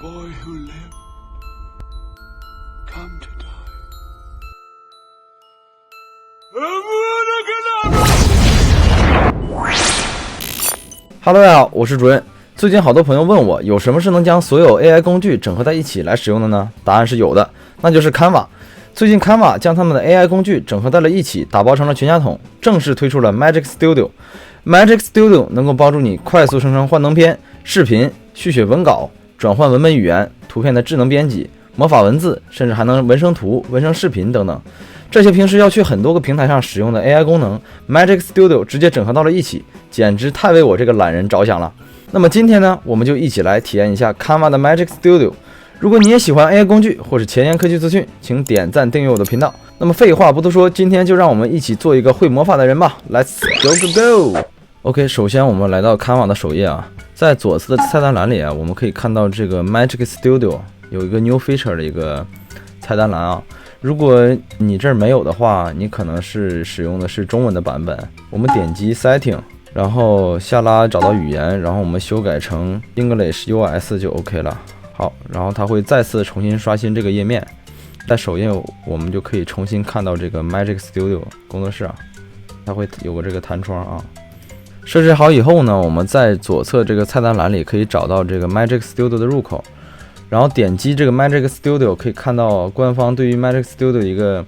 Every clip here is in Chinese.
boy who lived, come to die. Hello， 大家好，我是主任。最近好多朋友问我，有什么是能将所有 AI 工具整合在一起来使用的呢？答案是有的，那就是 Canva。最近 Canva 将他们的 AI 工具整合在了一起，打包成了全家桶，正式推出了 Magic Studio。Magic Studio 能够帮助你快速生成幻灯片、视频、续写文稿、转换文本语言、图片的智能编辑、魔法文字，甚至还能文生图、文生视频等等。这些平时要去很多个平台上使用的 AI 功能 ，Magic Studio 直接整合到了一起，简直太为我这个懒人着想了。那么今天呢，我们就一起来体验一下 Canva 的 Magic Studio。如果你也喜欢 AI 工具或是前沿科技资讯，请点赞订阅我的频道。那么废话不多说，今天就让我们一起做一个会魔法的人吧 ！Let's go！OK， 首先我们来到 Canva 的首页啊，在左侧的菜单栏里啊，我们可以看到这个 Magic Studio 有一个 New Feature 的一个菜单栏啊。如果你这儿没有的话，你可能是使用的是中文的版本。我们点击 Setting， 然后下拉找到语言，然后我们修改成 English US 就 OK 了。好，然后它会再次重新刷新这个页面，在首页我们就可以重新看到这个 Magic Studio 工作室啊，它会有个这个弹窗啊。设置好以后呢，我们在左侧这个菜单栏里可以找到这个 Magic Studio 的入口。然后点击这个 Magic Studio， 可以看到官方对于 Magic Studio 的一个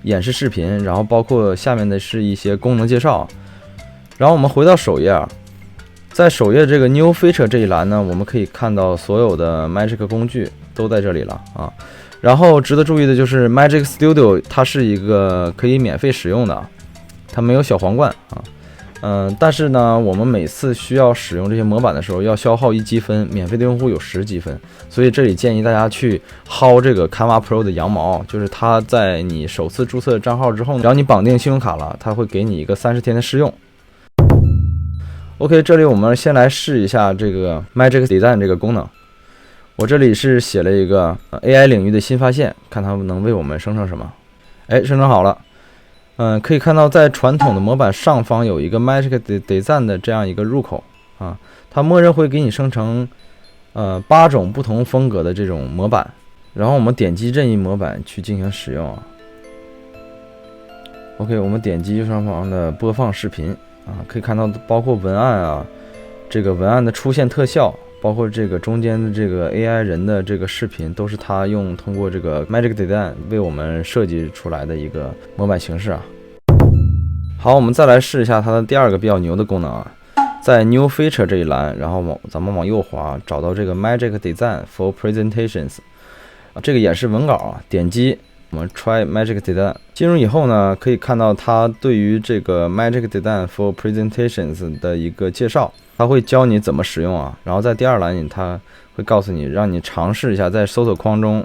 演示视频，然后包括下面的是一些功能介绍。然后我们回到首页啊，在首页这个 New Feature 这一栏呢，我们可以看到所有的 Magic 工具都在这里了啊。然后值得注意的就是 Magic Studio 它是一个可以免费使用的，它没有小皇冠啊。但是呢，我们每次需要使用这些模板的时候，要消耗1积分，免费的用户有10积分，所以这里建议大家去薅这个 Canva Pro 的羊毛，就是它在你首次注册账号之后，只要你绑定信用卡了，它会给你一个30天的试用。OK， 这里我们先来试一下这个 Magic Design 这个功能。我这里是写了一个 AI 领域的新发现，看它能为我们生成什么。生成好了。可以看到在传统的模板上方有一个 Magic Design 的这样一个入口啊，它默认会给你生成8种不同风格的这种模板，然后我们点击任意模板去进行使用啊。OK， 我们点击右上方的播放视频啊，可以看到包括文案啊，这个文案的出现特效，包括这个中间的这个 AI 人的这个视频，都是它通过这个 Magic Design 为我们设计出来的一个模板形式啊。好，我们再来试一下它的第二个比较牛的功能啊，在 New Feature 这一栏，然后咱们往右滑，找到这个 Magic Design for Presentations， 这个演示文稿啊，点击我们 Try Magic Design， 进入以后呢，可以看到它对于这个 Magic Design for Presentations 的一个介绍，它会教你怎么使用啊，然后在第二栏它会告诉你，让你尝试一下在搜索框中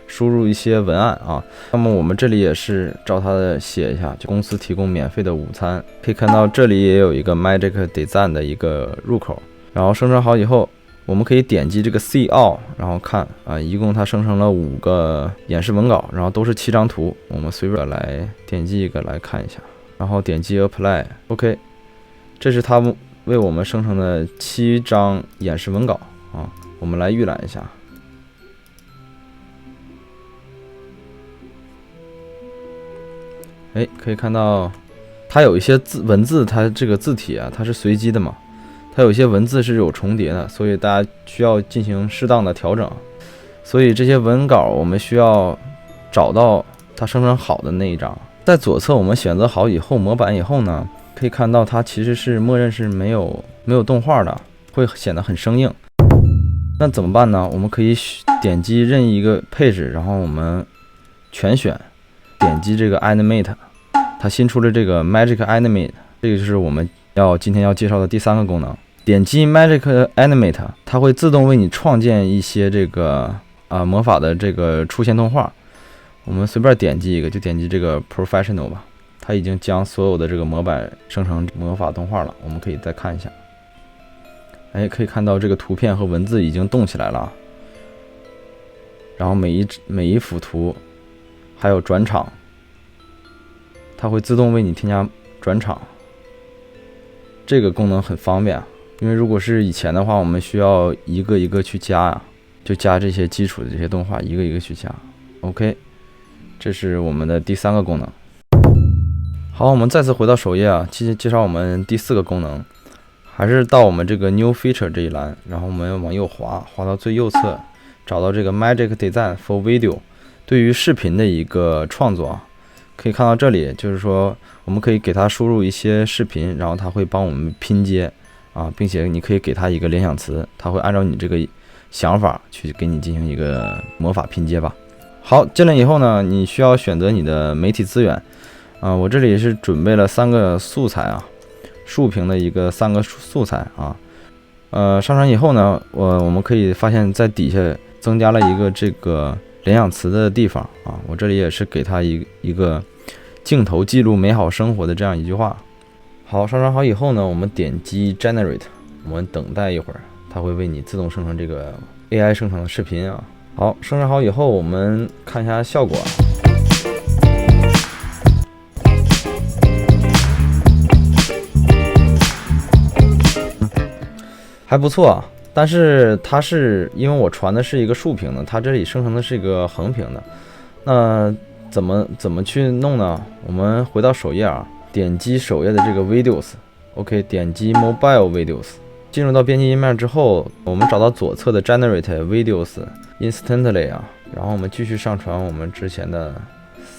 输入一些文案啊。那么我们这里也是照它的写一下，就公司提供免费的午餐，可以看到这里也有一个 Magic Design 的一个入口，然后生成好以后，我们可以点击这个 See All， 然后看啊，一共它生成了5个演示文稿，然后都是7张图，我们随便来点击一个来看一下，然后点击 Apply，OK， 这是它为我们生成的7张演示文稿啊，我们来预览一下。可以看到它有一些文字，它这个字体啊，它是随机的嘛，它有些文字是有重叠的，所以大家需要进行适当的调整。所以这些文稿我们需要找到它生成好的那一张。在左侧我们选择好以后模板以后呢，可以看到它其实是默认是没有动画的，会显得很生硬。那怎么办呢？我们可以点击任意一个配置，然后我们全选，点击这个 Animate， 它新出的这个 Magic Animate， 这个就是我们今天要介绍的第3个功能。点击 Magic Animate， 它会自动为你创建一些这个魔法的这个出现动画。我们随便点击一个，就点击这个 Professional 吧，它已经将所有的这个模板生成魔法动画了。我们可以再看一下，可以看到这个图片和文字已经动起来了，然后每一幅图还有转场，它会自动为你添加转场。这个功能很方便，因为如果是以前的话，我们需要一个一个去加呀。就加这些基础的这些动画，一个一个去加。OK， 这是我们的第3个功能。好，我们再次回到首页啊，介绍我们第4个功能，还是到我们这个 New Feature 这一栏，然后我们往右滑到最右侧，找到这个 Magic Design for Video， 对于视频的一个创作啊，可以看到这里，就是说我们可以给它输入一些视频，然后它会帮我们拼接啊，并且你可以给它一个联想词，它会按照你这个想法去给你进行一个魔法拼接吧。好，进来以后呢，你需要选择你的媒体资源啊，我这里是准备了3个素材啊，竖屏的3个素材啊。上传以后呢，我们可以发现在底下增加了一个这个联想词的地方啊，我这里也是给它一个镜头记录美好生活的这样一句话。好，上传好以后呢，我们点击 Generate， 我们等待一会儿，它会为你自动生成这个 AI 生成的视频啊。好，生成好以后，我们看一下效果。还不错啊，但是它是因为我传的是一个竖屏的，它这里生成的是一个横屏的。那怎么去弄呢？我们回到首页啊，点击首页的这个 Videos，OK， 点击 Mobile Videos， 进入到编辑页面之后，我们找到左侧的 Generate Videos Instantly 啊，然后我们继续上传我们之前的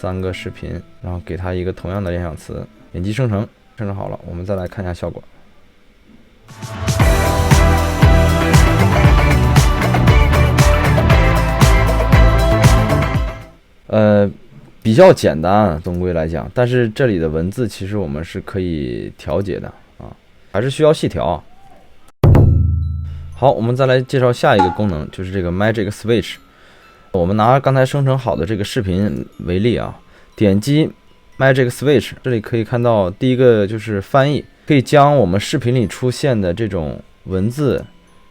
3个视频，然后给它一个同样的联想词，点击生成，生成好了，我们再来看一下效果。比较简单啊，总归来讲，但是这里的文字其实我们是可以调节的啊，还是需要细调啊。好，我们再来介绍下一个功能，就是这个 Magic Switch。我们拿刚才生成好的这个视频为例啊，点击 Magic Switch， 这里可以看到第一个就是翻译，可以将我们视频里出现的这种文字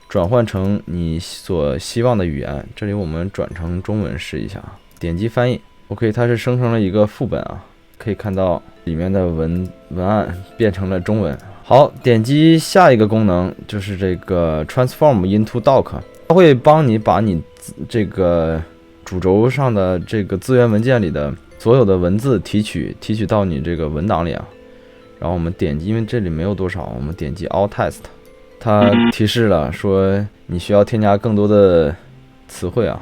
转换成你所希望的语言。这里我们转成中文试一下啊，点击翻译。OK， 它是生成了一个副本啊，可以看到里面的文案变成了中文。好，点击下一个功能，就是这个 Transform into Doc， 它会帮你把你这个主轴上的这个资源文件里的所有的文字提取到你这个文档里啊。然后我们点击，因为这里没有多少，我们点击 All Text， 它提示了说你需要添加更多的词汇啊。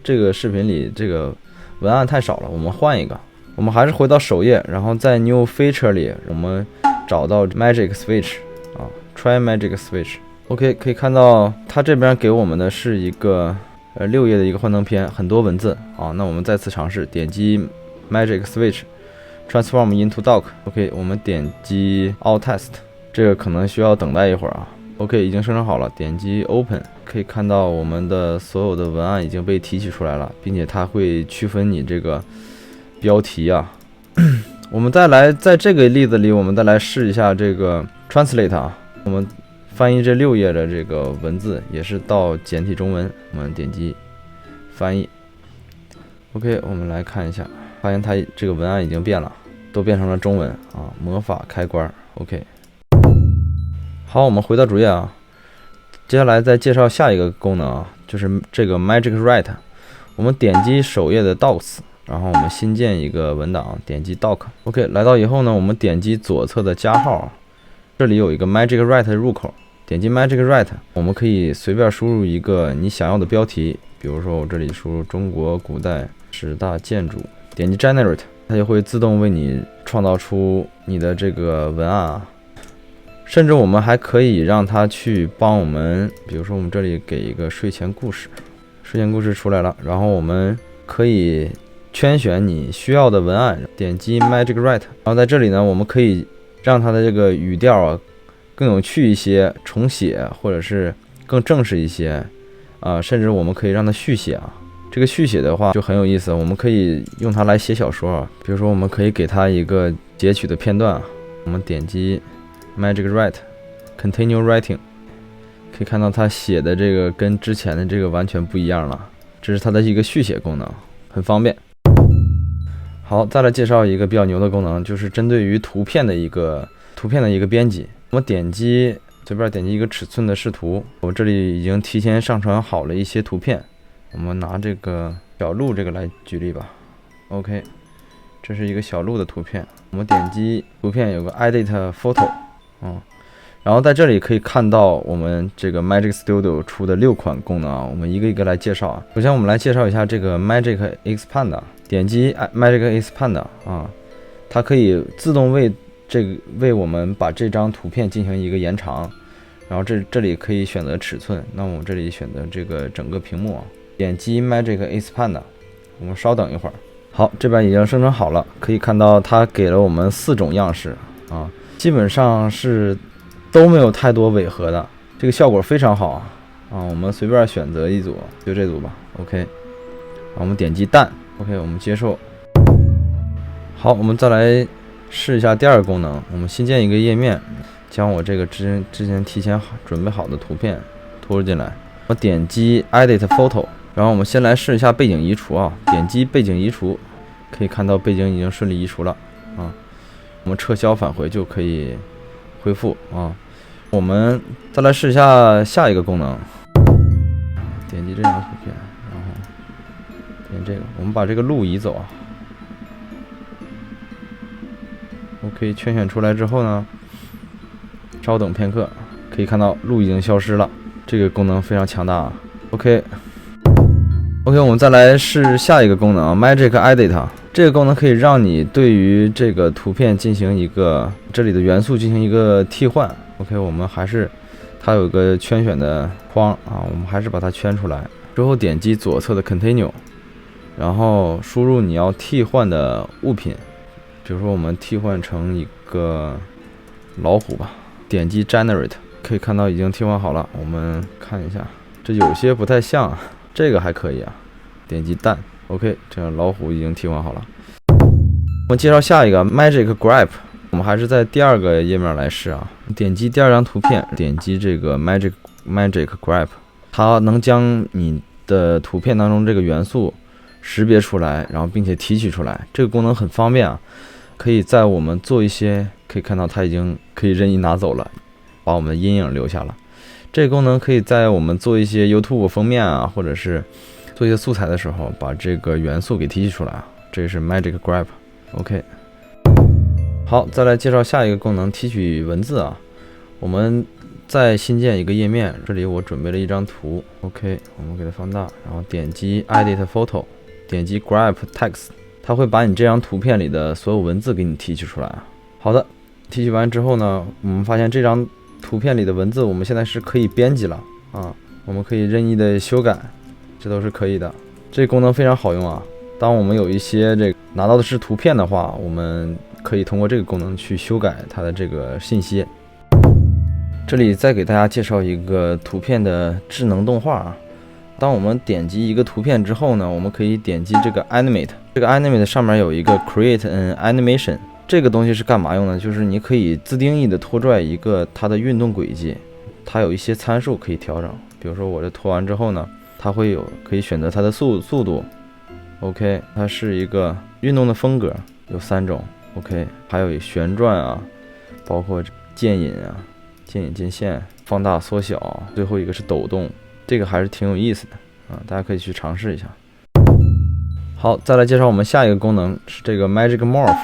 这个视频里这个文案太少了，我们换一个。我们还是回到首页，然后在 New Feature 里，我们找到 Magic Switch 啊 ，Try Magic Switch。OK， 可以看到它这边给我们的是一个6页的一个幻灯片，很多文字啊。那我们再次尝试，点击 Magic Switch，Transform into Doc。OK， 我们点击 All Text， 这个可能需要等待一会儿啊。OK， 已经生成好了，点击 Open， 可以看到我们的所有的文案已经被提取出来了，并且它会区分你这个标题啊。我们再来在这个例子里，我们再来试一下这个 Translate 啊，我们翻译这6页的这个文字，也是到简体中文，我们点击翻译。OK， 我们来看一下，发现它这个文案已经变了，都变成了中文啊，魔法开关。OK。好，我们回到主页啊，接下来再介绍下一个功能啊，就是这个 Magic Write。我们点击首页的 Docs， 然后我们新建一个文档，点击 Doc。OK， 来到以后呢，我们点击左侧的加号，这里有一个 Magic Write 入口，点击 Magic Write， 我们可以随便输入一个你想要的标题，比如说我这里输入中国古代10大建筑，点击 Generate， 它就会自动为你创造出你的这个文案啊。甚至我们还可以让它去帮我们，比如说我们这里给一个睡前故事，睡前故事出来了，然后我们可以圈选你需要的文案，点击 Magic Write， 然后在这里呢，我们可以让它的这个语调啊更有趣一些，重写或者是更正式一些啊，甚至我们可以让它续写啊。这个续写的话就很有意思，我们可以用它来写小说啊，比如说我们可以给它一个截取的片段啊，我们点击Magic Write Continue Writing， 可以看到它写的这个跟之前的这个完全不一样了，这是它的一个续写功能，很方便。好，再来介绍一个比较牛的功能，就是针对于图片的一个编辑。我们点击随便点击一个尺寸的视图，我这里已经提前上传好了一些图片，我们拿这个小鹿这个来举例吧。OK， 这是一个小鹿的图片。我们点击图片有个 Edit Photo， 然后在这里可以看到我们这个 Magic Studio 出的6款功能啊，我们一个一个来介绍啊。首先我们来介绍一下这个 Magic Expand， 点击 Magic Expand 啊，它可以自动为我们把这张图片进行一个延长，然后这里可以选择尺寸，那我们这里选择这个整个屏幕啊，点击 Magic Expand， 我们稍等一会儿。好，这边已经生成好了，可以看到它给了我们4种样式啊，基本上是都没有太多违和的，这个效果非常好啊！我们随便选择一组，就这组吧。OK， 我们点击蛋 ，OK， 我们接受。好，我们再来试一下第2个功能，我们新建一个页面，将我这个之前提前准备好的图片拖入进来。我点击 Edit Photo， 然后我们先来试一下背景移除啊，点击背景移除，可以看到背景已经顺利移除了啊。我们撤销返回就可以恢复啊。我们再来试一下下一个功能，点击这张图片，然后点这个，我们把这个鹿移走啊。OK， 圈选出来之后呢，稍等片刻，可以看到鹿已经消失了，这个功能非常强大啊。OK， 我们再来试下一个功能 Magic Edit， 这个功能可以让你对于这个图片进行一个这里的元素进行一个替换。OK， 我们还是它有个圈选的框啊，我们还是把它圈出来，之后点击左侧的 Continue， 然后输入你要替换的物品，比如说我们替换成一个老虎吧，点击 Generate， 可以看到已经替换好了。我们看一下，这有些不太像，这个还可以啊。点击蛋 ，OK， 这样老虎已经替换好了。我们介绍下一个 Magic Grab。我们还是在第2个页面来试啊，点击第2张图片，点击这个 Magic Grab， 它能将你的图片当中这个元素识别出来，然后并且提取出来。这个功能很方便啊，可以在我们做一些，可以看到它已经可以任意拿走了，把我们的阴影留下了。这个功能可以在我们做一些 YouTube 封面啊，或者是做一些素材的时候，把这个元素给提取出来啊。这是 Magic Grab，OK。好，再来介绍下一个功能，提取文字啊。我们再新建一个页面，这里我准备了一张图 ，OK， 我们给它放大，然后点击 Edit Photo， 点击 Grab Text， 它会把你这张图片里的所有文字给你提取出来啊。好的，提取完之后呢，我们发现这张图片里的文字，我们现在是可以编辑了啊，我们可以任意的修改，这都是可以的。这个功能非常好用啊。当我们有一些拿到的是图片的话，我们可以通过这个功能去修改它的这个信息。这里再给大家介绍一个图片的智能动画啊。当我们点击一个图片之后呢，我们可以点击这个 Animate， 这个 Animate 上面有一个 Create an Animation， 这个东西是干嘛用的？就是你可以自定义的拖拽一个它的运动轨迹，它有一些参数可以调整。比如说我这拖完之后呢，它会可以选择它的速度。OK， 它是一个运动的风格，有3种。OK， 还有旋转啊，包括渐引啊，渐引渐线、放大缩小，最后一个是抖动，这个还是挺有意思的啊，大家可以去尝试一下。好，再来介绍我们下一个功能是这个 Magic Morph，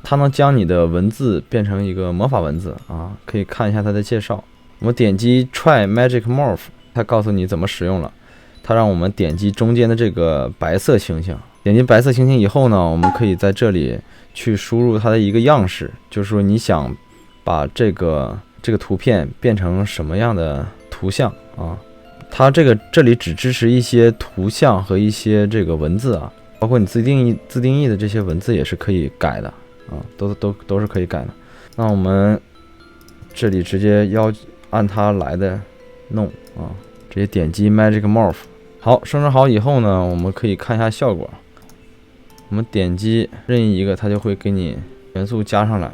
它能将你的文字变成一个魔法文字啊，可以看一下它的介绍。我们点击 Try Magic Morph， 它告诉你怎么使用了。它让我们点击中间的这个白色星星，点击白色星星以后呢，我们可以在这里去输入它的一个样式，就是说你想把这个图片变成什么样的图像啊？它这里只支持一些图像和一些这个文字啊，包括你自定义的这些文字也是可以改的啊，都是可以改的。那我们这里直接按它来的弄啊，直接点击 Magic Morph。好，生成好以后呢，我们可以看一下效果。我们点击任意一个，它就会给你元素加上来，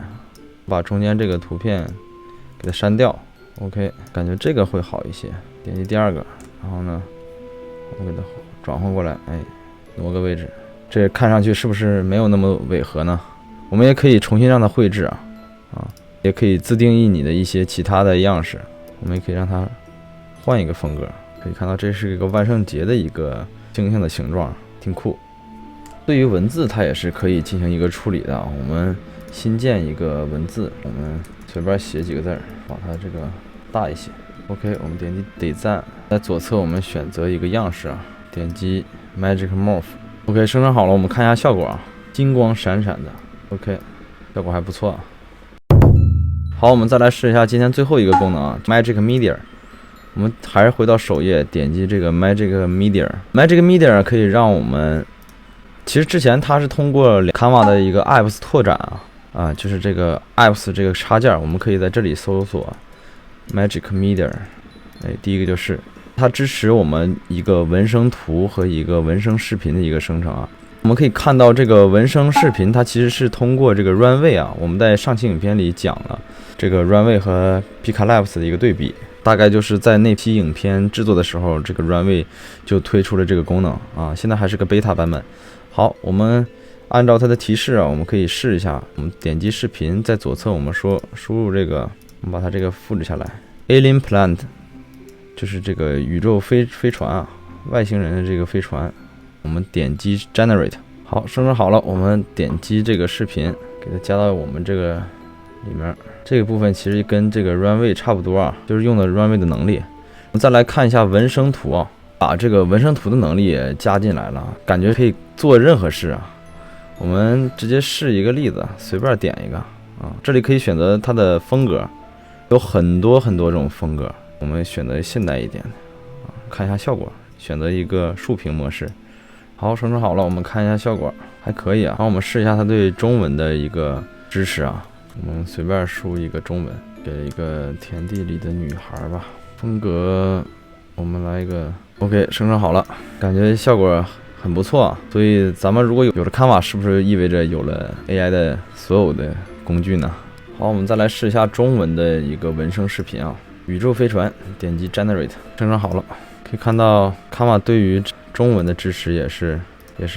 把中间这个图片给它删掉。OK， 感觉这个会好一些。点击第2个，然后呢，我给它转换过来，挪个位置，这看上去是不是没有那么违和呢？我们也可以重新让它绘制啊，也可以自定义你的一些其他的样式，我们也可以让它换一个风格。可以看到这是一个万圣节的一个星星的形状，挺酷。对于文字，它也是可以进行一个处理的。我们新建一个文字，我们随便写几个字，把它这个大一些。OK， 我们点击Design，在左侧我们选择一个样式啊，点击 Magic Morph。OK， 生成好了，我们看一下效果啊，金光闪闪的。OK， 效果还不错啊。好，我们再来试一下今天最后一个功能啊 ，Magic Media。我们还是回到首页，点击这个 Magic Media。Magic Media 可以让我们，其实之前它是通过 Canva 的一个 Apps 拓展啊，就是这个 Apps 这个插件，我们可以在这里搜索 Magic Media。第一个就是它支持我们一个文生图和一个文生视频的一个生成啊。我们可以看到这个文生视频，它其实是通过这个 Runway 啊，我们在上期影片里讲了这个 Runway 和 Pika Labs 的一个对比。大概就是在那批影片制作的时候，这个 Runway 就推出了这个功能啊，现在还是个 beta 版本。好，我们按照它的提示啊，我们可以试一下。我们点击视频，在左侧我们输入这个，我们把它这个复制下来 ，Alien Planet， 就是这个宇宙飞船啊，外星人的这个飞船。我们点击 Generate， 好，生成好了，我们点击这个视频，给它加到我们这个里面。这个部分其实跟这个 Runway 差不多啊，就是用的 Runway 的能力。我们再来看一下纹生图啊，把这个纹生图的能力也加进来了，感觉可以做任何事啊。我们直接试一个例子，随便点一个啊，这里可以选择它的风格，有很多这种风格。我们选择现代一点的啊，看一下效果，选择一个竖屏模式。好，生成好了，我们看一下效果，还可以啊。然后我们试一下它对中文的一个支持啊。我们随便输一个中文，给一个田地里的女孩吧。风格，我们来一个 OK， 生成好了，感觉效果很不错啊。所以咱们如果有了 Canva， 是不是意味着有了 AI 的所有的工具呢？好，我们再来试一下中文的一个文生视频啊。宇宙飞船，点击 Generate， 生成好了。可以看到 Canva 对于中文的支持也是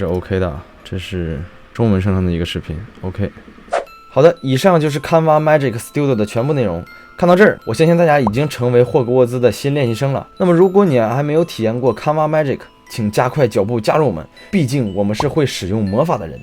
OK 的。这是中文生成的一个视频 ，OK。好的，以上就是 Canva Magic Studio 的全部内容。看到这儿，我相信大家已经成为霍格沃兹的新练习生了。那么，如果你还没有体验过 Canva Magic， 请加快脚步加入我们，毕竟我们是会使用魔法的人。